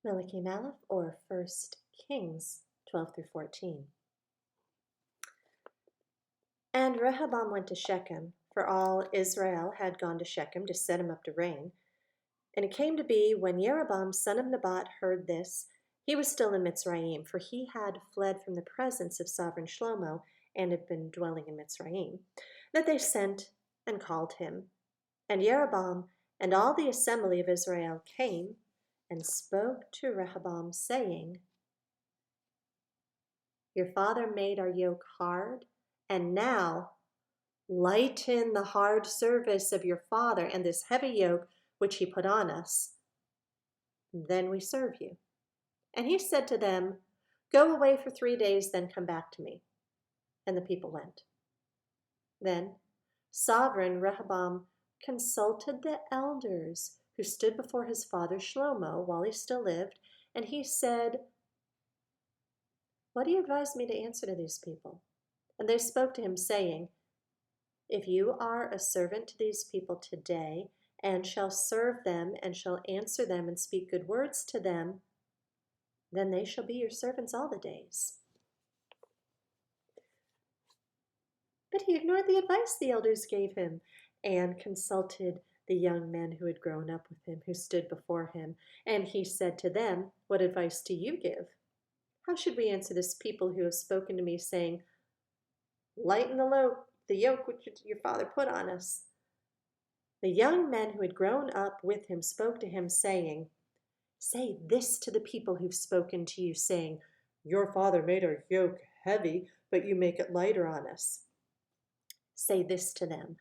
Malachi Malaf, or First Kings 12 through 14. And Rehoboam went to Shechem, for all Israel had gone to Shechem to set him up to reign. And it came to be, when Jeroboam son of Nebat heard this, he was still in Mitzrayim, for he had fled from the presence of sovereign Shlomo and had been dwelling in Mitzrayim, that they sent and called him. And Jeroboam and all the assembly of Israel came and spoke to Rehoboam, saying, Your father made our yoke hard, and now lighten the hard service of your father and this heavy yoke which he put on us. Then we serve you. And he said to them, Go away for 3 days, then come back to me. And the people went. Then sovereign Rehoboam consulted the elders who stood before his father Shlomo while he still lived, and he said, What do you advise me to answer to these people? And they spoke to him, saying, If you are a servant to these people today, and shall serve them, and shall answer them, and speak good words to them, then they shall be your servants all the days. But he ignored the advice the elders gave him, and consulted the young men who had grown up with him, who stood before him. And he said to them, What advice do you give? How should we answer this people who have spoken to me, saying, Lighten the yoke which your father put on us? The young men who had grown up with him spoke to him, saying, Say this to the people who've spoken to you, saying, Your father made our yoke heavy, but you make it lighter on us. Say this to them,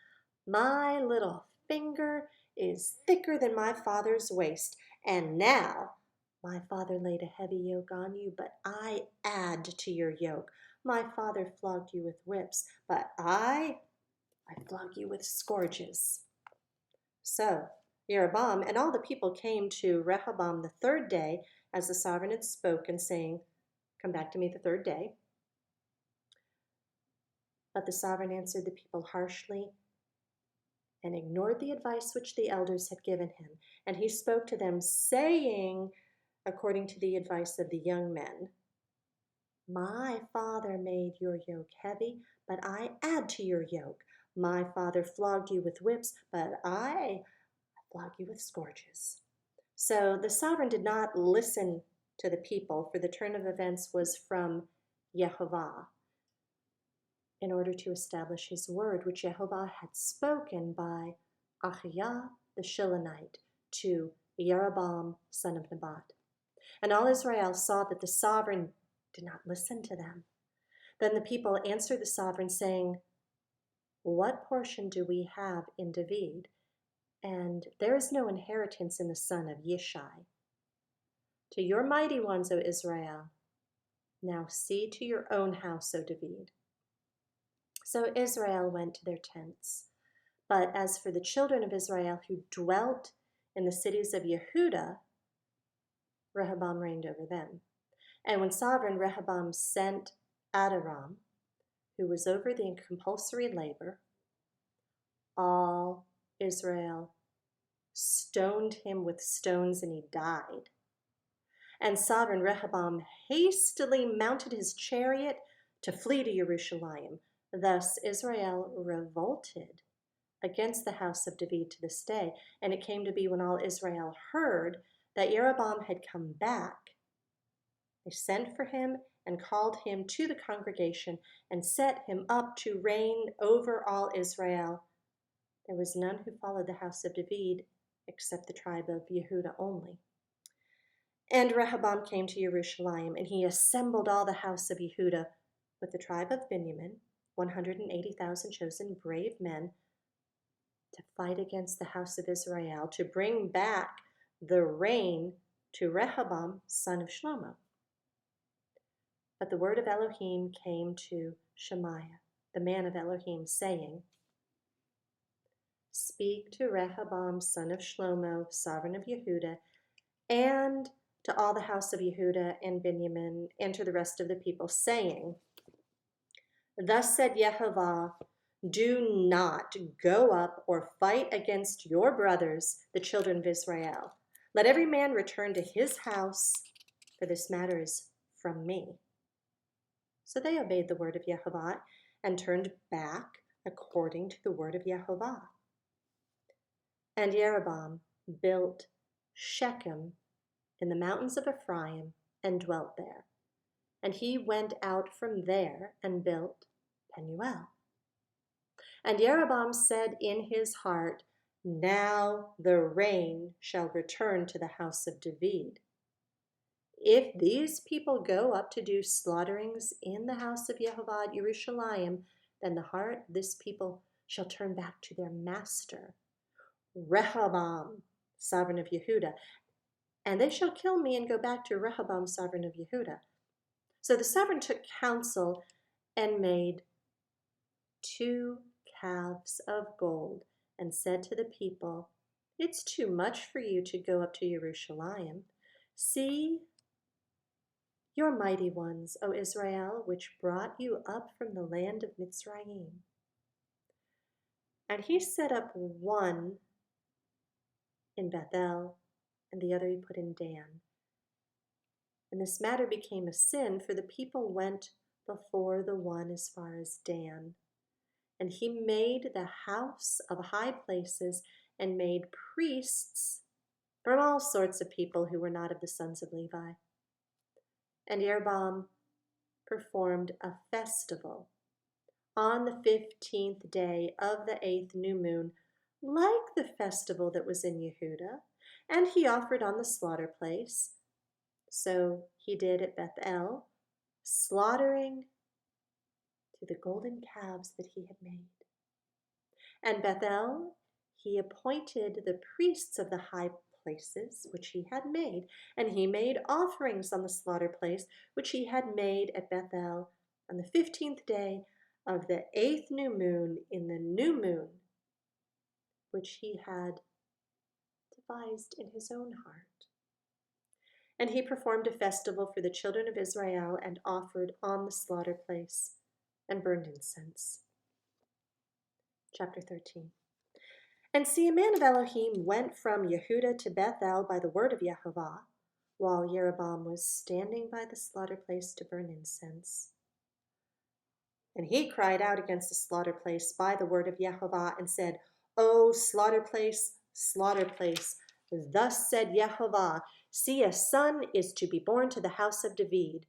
My little finger is thicker than my father's waist, and now my father laid a heavy yoke on you, but I add to your yoke. My father flogged you with whips, but I flog you with scourges. So Jeroboam and all the people came to Rehoboam the 3rd day, as the sovereign had spoken, saying, Come back to me the 3rd day. But the sovereign answered the people harshly and ignored the advice which the elders had given him. And he spoke to them, saying, according to the advice of the young men, My father made your yoke heavy, but I add to your yoke. My father flogged you with whips, but I flog you with scourges. So the sovereign did not listen to the people, for the turn of events was from Yehovah, in order to establish his word, which Yehovah had spoken by Achiah the Shilonite to Jeroboam son of Nebat. And all Israel saw that the sovereign did not listen to them. Then the people answered the sovereign, saying, What portion do we have in David? And there is no inheritance in the son of Yishai. To your mighty ones, O Israel, now see to your own house, O David. So Israel went to their tents. But as for the children of Israel who dwelt in the cities of Yehudah, Rehoboam reigned over them. And when sovereign Rehoboam sent Adoram, who was over the compulsory labor, all Israel stoned him with stones, and he died. And sovereign Rehoboam hastily mounted his chariot to flee to Jerusalem. Thus Israel revolted against the house of David to this day. And it came to be, when all Israel heard that Jeroboam had come back, they sent for him and called him to the congregation and set him up to reign over all Israel. There was none who followed the house of David except the tribe of Yehudah only. And Rehoboam came to Jerusalem, and he assembled all the house of Yehudah with the tribe of Benjamin, 180,000 chosen brave men, to fight against the house of Israel, to bring back the reign to Rehoboam, son of Shlomo. But the word of Elohim came to Shemaiah, the man of Elohim, saying, Speak to Rehoboam, son of Shlomo, sovereign of Yehudah, and to all the house of Yehudah and Benjamin, and to the rest of the people, saying, Thus said Yehovah, do not go up or fight against your brothers, the children of Israel. Let every man return to his house, for this matter is from me." So they obeyed the word of Yehovah and turned back according to the word of Yehovah. And Jeroboam built Shechem in the mountains of Ephraim and dwelt there. And he went out from there and built Penuel. And Jeroboam said in his heart, "Now the reign shall return to the house of David. If these people go up to do slaughterings in the house of Yehovah at Jerusalem, then the heart of this people shall turn back to their master, Rehoboam, sovereign of Yehudah, and they shall kill me and go back to Rehoboam, sovereign of Yehudah." So the sovereign took counsel and made 2 calves of gold and said to the people, "It's too much for you to go up to Jerusalem. See your mighty ones, O Israel, which brought you up from the land of Mitzrayim." And he set up one in Bethel, and the other he put in Dan. And this matter became a sin, for the people went before the one as far as Dan. And he made the house of high places and made priests from all sorts of people who were not of the sons of Levi. And Jeroboam performed a festival on the 15th day of the 8th new moon, like the festival that was in Yehudah, and he offered on the slaughter place. So he did at Bethel, slaughtering to the golden calves that he had made. And Bethel he appointed the priests of the high places which he had made, and he made offerings on the slaughter place which he had made at Bethel on the 15th day of the 8th new moon in the new moon which he had devised in his own heart. And he performed a festival for the children of Israel and offered on the slaughter place and burned incense. Chapter 13. And see, a man of Elohim went from Yehudah to Bethel by the word of Yehovah, while Jeroboam was standing by the slaughter place to burn incense. And he cried out against the slaughter place by the word of Yehovah and said, "O slaughter place, thus said Yehovah, see, a son is to be born to the house of David.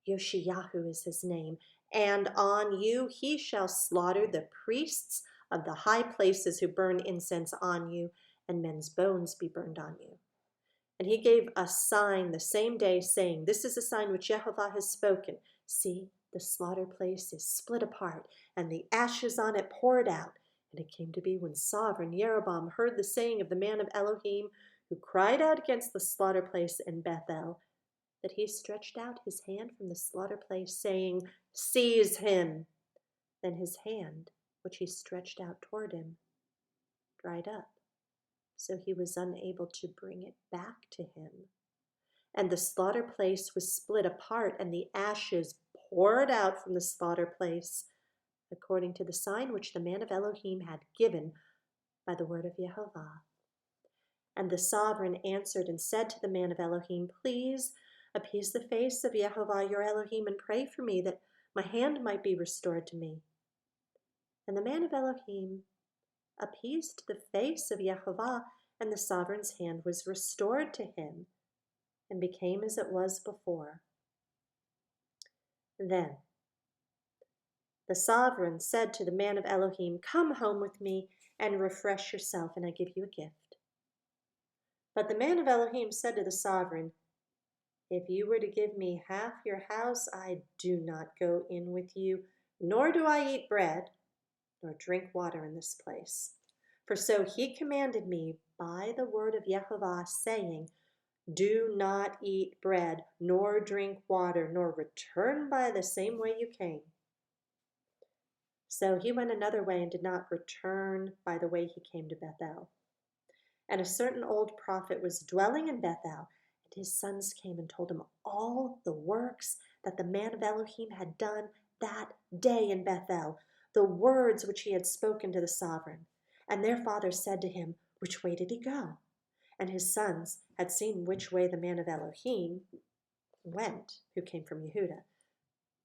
Yoshiyahu is his name, and on you he shall slaughter the priests of the high places who burn incense on you, and men's bones be burned on you." And he gave a sign the same day, saying, "This is a sign which Yehovah has spoken. See, the slaughter place is split apart, and the ashes on it poured out." And it came to be when sovereign Jeroboam heard the saying of the man of Elohim, who cried out against the slaughter place in Bethel, that he stretched out his hand from the slaughter place, saying, "Seize him." Then his hand, which he stretched out toward him, dried up, so he was unable to bring it back to him. And the slaughter place was split apart, and the ashes poured out from the slaughter place, according to the sign which the man of Elohim had given by the word of Yehovah. And the sovereign answered and said to the man of Elohim, "Please appease the face of Yehovah your Elohim, and pray for me, that my hand might be restored to me." And the man of Elohim appeased the face of Yehovah, and the sovereign's hand was restored to him, and became as it was before. Then the sovereign said to the man of Elohim, "Come home with me and refresh yourself, and I give you a gift." But the man of Elohim said to the sovereign, "If you were to give me half your house, I do not go in with you, nor do I eat bread, nor drink water in this place. For so he commanded me by the word of Yehovah, saying, do not eat bread, nor drink water, nor return by the same way you came." So he went another way and did not return by the way he came to Bethel. And a certain old prophet was dwelling in Bethel, and his sons came and told him all the works that the man of Elohim had done that day in Bethel, the words which he had spoken to the sovereign. And their father said to him, "Which way did he go?" And his sons had seen which way the man of Elohim went, who came from Yehuda.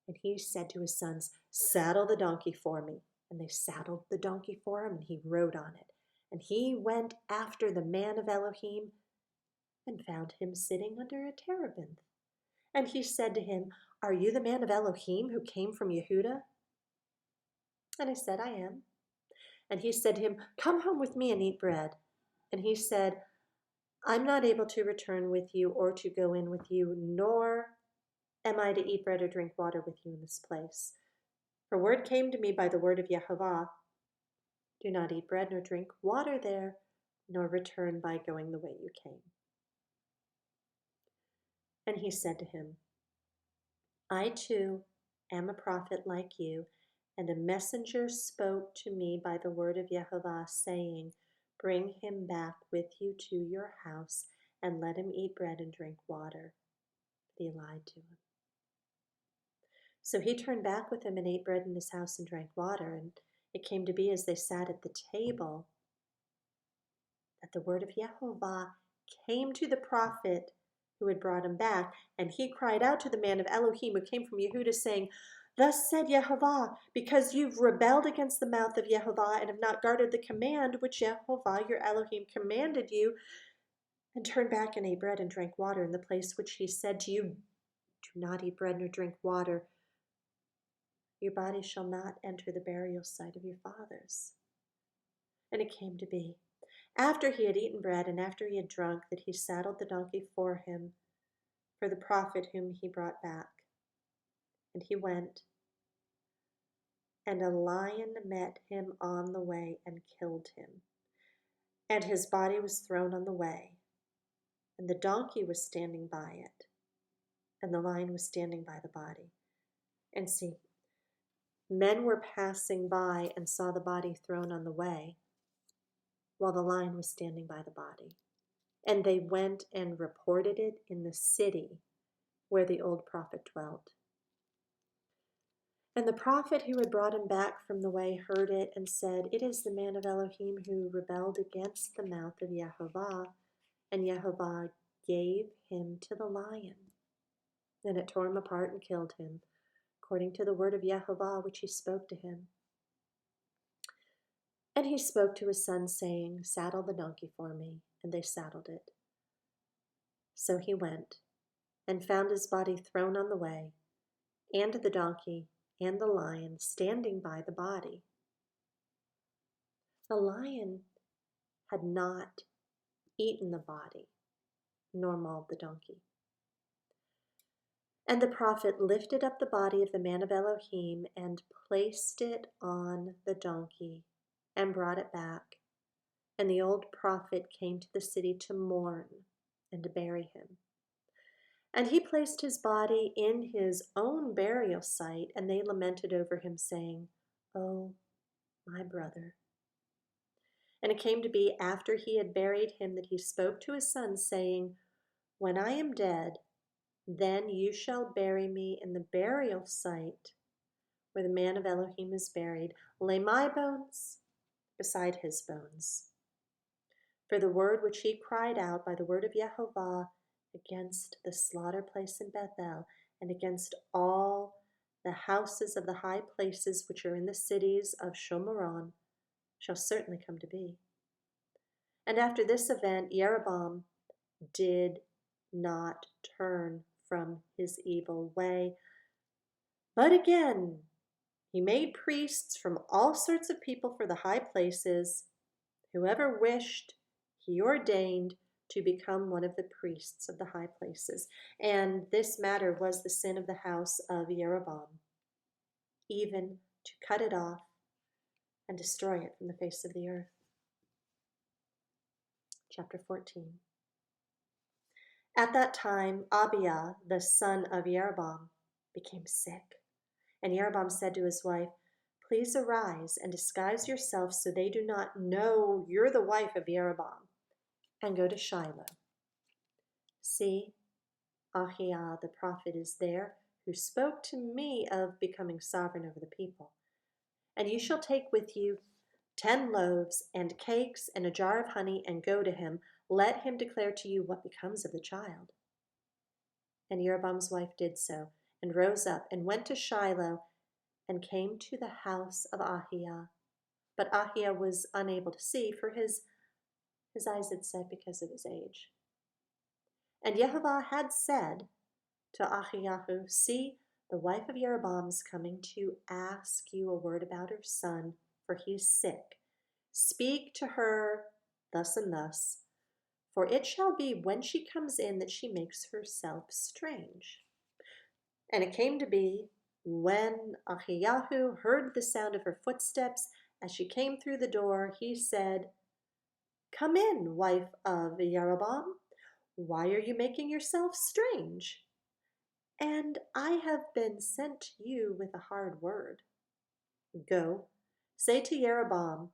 And he said to his sons, "Saddle the donkey for me." And they saddled the donkey for him, and he rode on it. And he went after the man of Elohim and found him sitting under a terebinth. And he said to him, "Are you the man of Elohim who came from Yehuda?" And I said, "I am." And he said to him, "Come home with me and eat bread." And he said, "I'm not able to return with you or to go in with you, nor am I to eat bread or drink water with you in this place. For word came to me by the word of Yehovah, do not eat bread nor drink water there, nor return by going the way you came." And he said to him, "I too am a prophet like you, and a messenger spoke to me by the word of Yehovah, saying, bring him back with you to your house, and let him eat bread and drink water." But he lied to him. So he turned back with him and ate bread in his house and drank water. And it came to be as they sat at the table that the word of Yehovah came to the prophet who had brought him back. And he cried out to the man of Elohim who came from Yehuda, saying, "Thus said Yehovah, because you've rebelled against the mouth of Yehovah and have not guarded the command which Yehovah your Elohim commanded you, and turned back and ate bread and drank water in the place which he said to you, do not eat bread nor drink water, your body shall not enter the burial site of your fathers." And it came to be, after he had eaten bread and after he had drunk, that he saddled the donkey for him, for the prophet whom he brought back. And he went, and a lion met him on the way and killed him. And his body was thrown on the way, and the donkey was standing by it, and the lion was standing by the body. And see, men were passing by and saw the body thrown on the way, while the lion was standing by the body. And they went and reported it in the city where the old prophet dwelt. And the prophet who had brought him back from the way heard it and said, "It is the man of Elohim who rebelled against the mouth of Yehovah, and Yehovah gave him to the lion. And it tore him apart and killed him, according to the word of Yehovah which he spoke to him." And he spoke to his son, saying, "Saddle the donkey for me." And they saddled it. So he went and found his body thrown on the way, and the donkey and the lion standing by the body. The lion had not eaten the body, nor mauled the donkey. And the prophet lifted up the body of the man of Elohim and placed it on the donkey and brought it back. And the old prophet came to the city to mourn and to bury him. And he placed his body in his own burial site, and they lamented over him, saying, "Oh, my brother." And it came to be after he had buried him that he spoke to his sons, saying, "When I am dead, then you shall bury me in the burial site where the man of Elohim is buried. Lay my bones beside his bones." For the word which he cried out by the word of Yehovah against the slaughter place in Bethel, and against all the houses of the high places which are in the cities of Shomeron, shall certainly come to be. And after this event, Jeroboam did not turn from his evil way, but again he made priests from all sorts of people for the high places. Whoever wished, he ordained to become one of the priests of the high places. And this matter was the sin of the house of Jeroboam, even to cut it off and destroy it from the face of the earth. Chapter 14. At that time, Abiah, the son of Jeroboam, became sick. And Jeroboam said to his wife, "Please arise and disguise yourself so they do not know you're the wife of Jeroboam, and go to Shiloh. See, Ahiah the prophet is there, who spoke to me of becoming sovereign over the people. And you shall take with you 10 loaves and cakes and a jar of honey, and go to him, Let him declare to you what becomes of the child. And Jeroboam's wife did so, and rose up, and went to Shiloh, and came to the house of Ahiah. But Ahiah was unable to see, for his eyes had set because of his age. And Yehovah had said to Ahiyahu, see, the wife of Jeroboam is coming to ask you a word about her son, for he is sick. Speak to her thus and thus, for it shall be when she comes in that she makes herself strange. And it came to be, when Ahiyahu heard the sound of her footsteps as she came through the door, he said, come in, wife of Jeroboam. Why are you making yourself strange? And I have been sent to you with a hard word. Go, say to Jeroboam,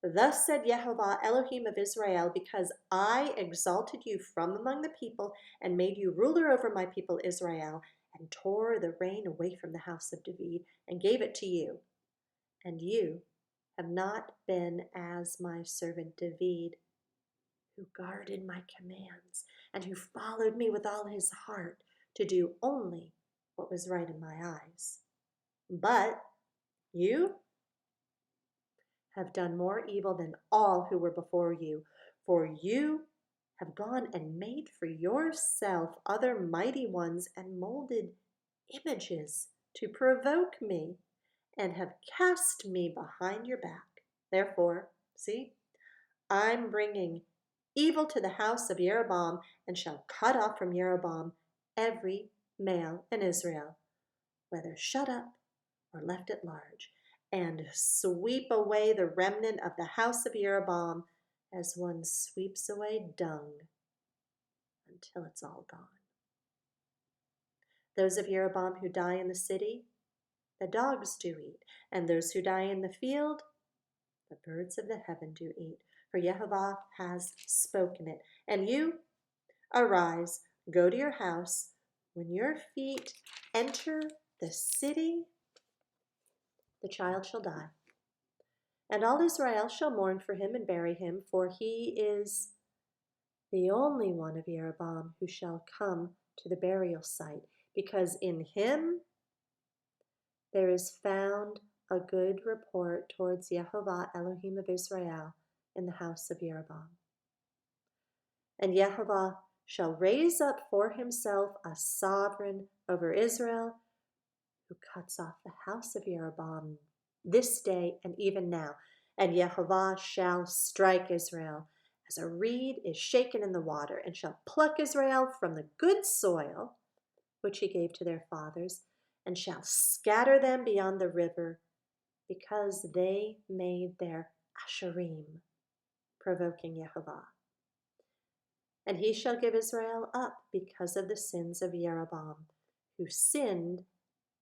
thus said Yehovah Elohim of Israel, because I exalted you from among the people and made you ruler over my people Israel, and tore the reign away from the house of David and gave it to you. And you have not been as my servant David, who guarded my commands and who followed me with all his heart to do only what was right in my eyes. But you have done more evil than all who were before you, for you have gone and made for yourself other mighty ones and molded images to provoke me, and have cast me behind your back. Therefore, see, I'm bringing evil to the house of Jeroboam, and shall cut off from Jeroboam every male in Israel, whether shut up or left at large, and sweep away the remnant of the house of Jeroboam as one sweeps away dung until it's all gone. Those of Jeroboam who die in the city, the dogs do eat, and those who die in the field, the birds of the heaven do eat, for Yehovah has spoken it. And you, arise, go to your house. When your feet enter the city, the child shall die. And all Israel shall mourn for him and bury him, for he is the only one of Jeroboam who shall come to the burial site, because in him there is found a good report towards Yehovah Elohim of Israel in the house of Jeroboam. And Yehovah shall raise up for himself a sovereign over Israel, who cuts off the house of Jeroboam this day and even now. And Yehovah shall strike Israel as a reed is shaken in the water, and shall pluck Israel from the good soil which he gave to their fathers, and shall scatter them beyond the river, because they made their Asherim, provoking Yehovah. And he shall give Israel up because of the sins of Jeroboam, who sinned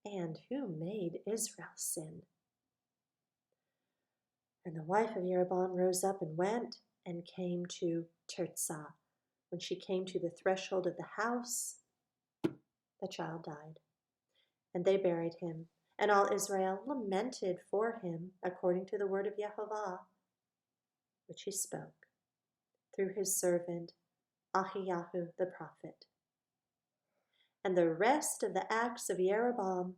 and who made Israel sin. And the wife of Jeroboam rose up and went and came to Tirzah. When she came to the threshold of the house, the child died. And they buried him, and all Israel lamented for him according to the word of Yehovah, which he spoke through his servant Ahiyahu the prophet. And the rest of the acts of Jeroboam,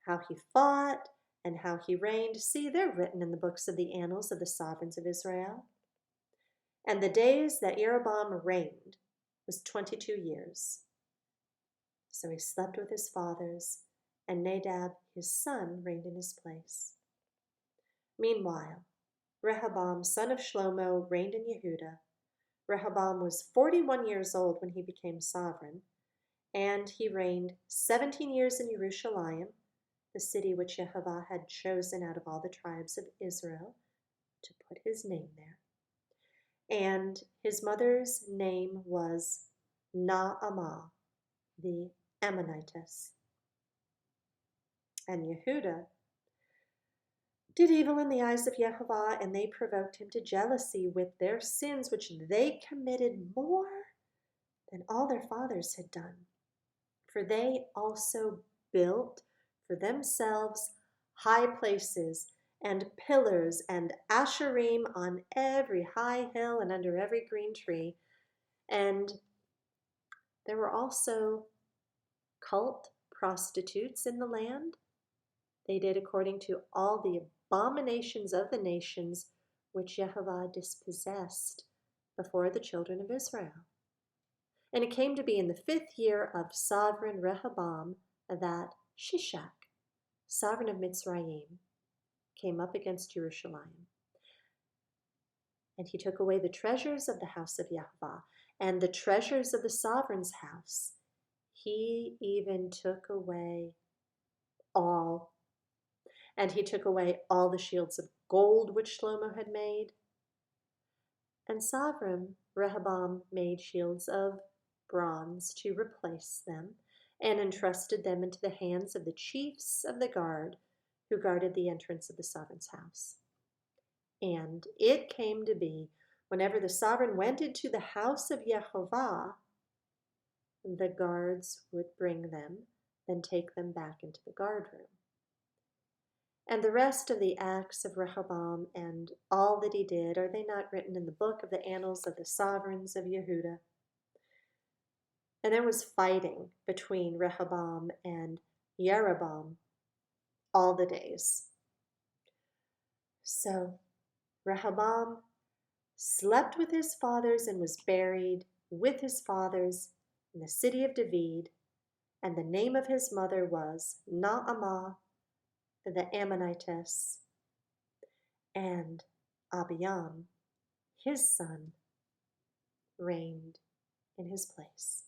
how he fought and how he reigned, see, they're written in the books of the annals of the sovereigns of Israel. And the days that Jeroboam reigned was 22 years. So he slept with his fathers, and Nadab his son reigned in his place. Meanwhile, Rehoboam son of Shlomo reigned in Yehudah. Rehoboam was 41 years old when he became sovereign, and he reigned 17 years in Jerusalem, the city which Yehovah had chosen out of all the tribes of Israel to put his name there. And his mother's name was Naamah, the Ammonitess. And Yehudah did evil in the eyes of Yehovah, and they provoked him to jealousy with their sins, which they committed more than all their fathers had done. For they also built for themselves high places and pillars and asherim on every high hill and under every green tree, And there were also cult prostitutes in the land. They did according to all the abominations of the nations which Jehovah dispossessed before the children of Israel. And it came to be in the 5th year of sovereign Rehoboam that Shishak, sovereign of Mitzrayim, came up against Jerusalem. And he took away the treasures of the house of Jehovah and the treasures of the sovereign's house. He even took away all. And he took away all the shields of gold which Shlomo had made. And sovereign Rehoboam made shields of bronze to replace them, and entrusted them into the hands of the chiefs of the guard who guarded the entrance of the sovereign's house. And it came to be, whenever the sovereign went into the house of Jehovah, the guards would bring them, then take them back into the guard room. And the rest of the acts of Rehoboam and all that he did, are they not written in the book of the annals of the sovereigns of Yehuda? And there was fighting between Rehoboam and Jeroboam all the days. So Rehoboam slept with his fathers and was buried with his fathers in the city of David, and the name of his mother was Naamah the Ammonitess, and Abiam, his son, reigned in his place.